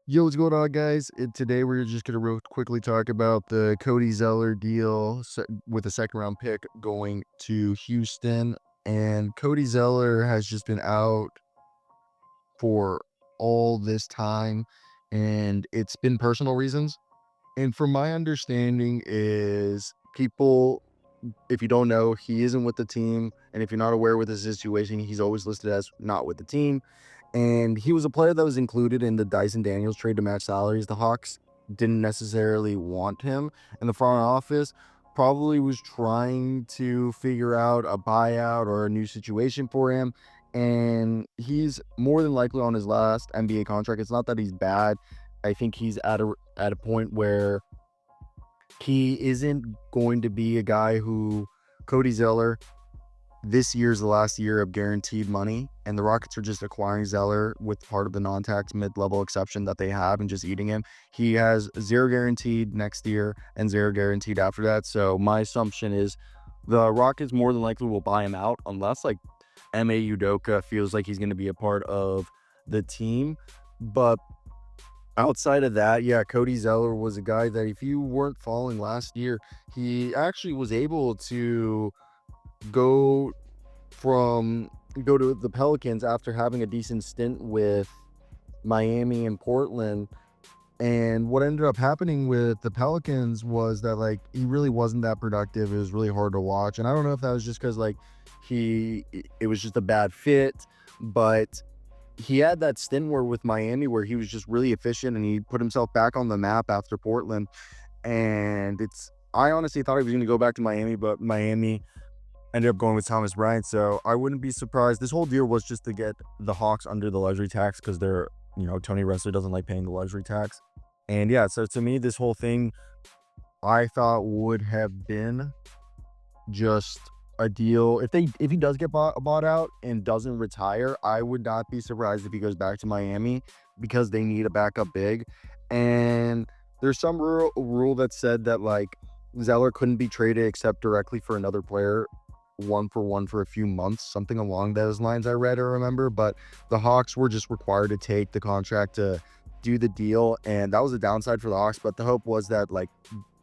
Yo, what's going on, guys? Today we're just gonna real quickly talk about the Cody Zeller deal with a second round pick going to Houston. And Cody Zeller has just been out for all this time, and it's been personal reasons. And from my understanding, is people, if you don't know, he isn't with the team, and if you're not aware with the situation, he's always listed as not with the team. And he was a player that was included in the Dyson Daniels trade to match salaries. The Hawks didn't necessarily want him, and the front office probably was trying to figure out a buyout or a new situation for him. And he's more than likely on his last NBA contract. It's not that he's bad. I think he's at a point where he isn't going to be a guy who Cody Zeller, this year's the last year of guaranteed money, and the Rockets are just acquiring Zeller with part of the non-tax mid-level exception that they have and just eating him. He has zero guaranteed next year and zero guaranteed after that. So my assumption is the Rockets more than likely will buy him out unless like Ma Udoka feels like he's going to be a part of the team. But outside of that, yeah, Cody Zeller was a guy that if you weren't following last year, he actually was able to go from go to the Pelicans after having a decent stint with Miami and Portland. And what ended up happening with the Pelicans was that like he really wasn't that productive. It was really hard to watch. And I don't know if that was just because like it was just a bad fit, but he had that stint where with Miami where he was just really efficient and he put himself back on the map after Portland. And I honestly thought he was going to go back to Miami, but Miami ended up going with Thomas Bryant. So I wouldn't be surprised. This whole deal was just to get the Hawks under the luxury tax because Tony Ressler doesn't like paying the luxury tax. And yeah, so to me, this whole thing I thought would have been just a deal. If he does get bought out and doesn't retire, I would not be surprised if he goes back to Miami because they need a backup big. And there's some rule that said that like Zeller couldn't be traded except directly for another player, one for one for a few months, something along those lines I read or remember. But the Hawks were just required to take the contract to do the deal, and that was a downside for the Hawks. But the hope was that like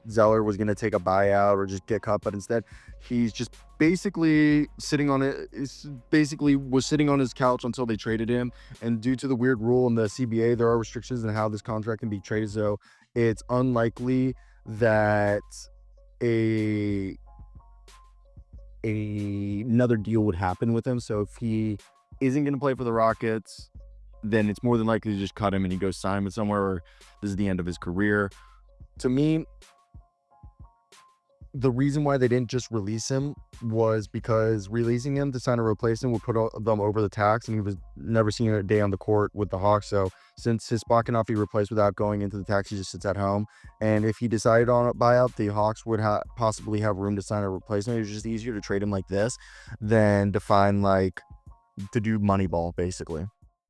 Zeller was going to take a buyout or just get cut, but instead he's just basically sitting on it. Basically was sitting on his couch until they traded him. And due to the weird rule in the CBA, there are restrictions on how this contract can be traded. So it's unlikely that a another deal would happen with him. So if he isn't going to play for the Rockets, then it's more than likely to just cut him and he goes sign with somewhere, or this is the end of his career. To me, the reason why they didn't just release him was because releasing him to sign a replacement would put them over the tax, and he was never seen a day on the court with the Hawks. So since his spot cannot be replaced without going into the tax, he just sits at home. And if he decided on a buyout, the Hawks would possibly have room to sign a replacement. It was just easier to trade him like this than to find like to do Moneyball, basically.